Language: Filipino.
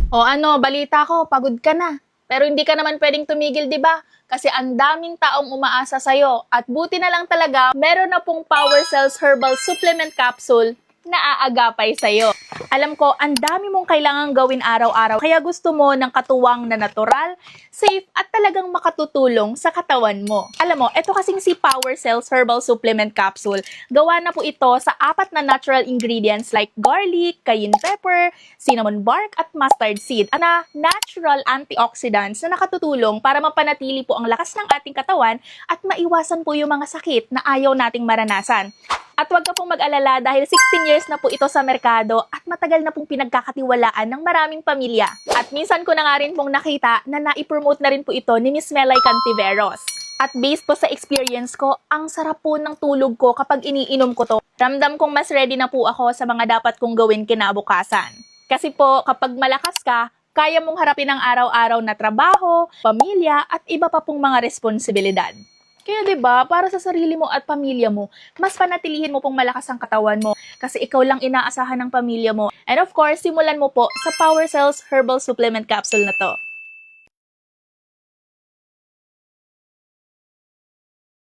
O ano, balita ko, pagod ka na. Pero hindi ka naman pwedeng tumigil, di ba? Kasi ang daming taong umaasa sa'yo. At buti na lang talaga, meron na pong Power Cells Herbal Supplement Capsule na aagapay sa'yo. Alam ko, ang dami mong kailangang gawin araw-araw. Kaya gusto mo ng katuwang na natural, safe, at talagang makatutulong sa katawan mo. Alam mo, ito kasing si Power Cells Herbal Supplement Capsule. Gawa na po ito sa 4 na natural ingredients like garlic, cayenne pepper, cinnamon bark, at mustard seed. Na natural antioxidants na nakatutulong para mapanatili po ang lakas ng ating katawan at maiwasan po yung mga sakit na ayaw nating maranasan. At huwag ka pong mag-alala dahil 16 years na po ito sa merkado at matagal na pong pinagkakatiwalaan ng maraming pamilya. At minsan ko na nga rin pong nakita na naipromote na rin po ito ni Miss Melay Cantiveros. At based po sa experience ko, ang sarap po ng tulog ko kapag iniinom ko to. Ramdam kong mas ready na po ako sa mga dapat kong gawin kinabukasan. Kasi po, kapag malakas ka, kaya mong harapin ang araw-araw na trabaho, pamilya, at iba pa pong mga responsibilidad. Kaya 'di ba, para sa sarili mo at pamilya mo, mas panatilihin mo pong malakas ang katawan mo kasi ikaw lang inaasahan ng pamilya mo. And of course, simulan mo po sa Power Cells Herbal Supplement Capsule na to.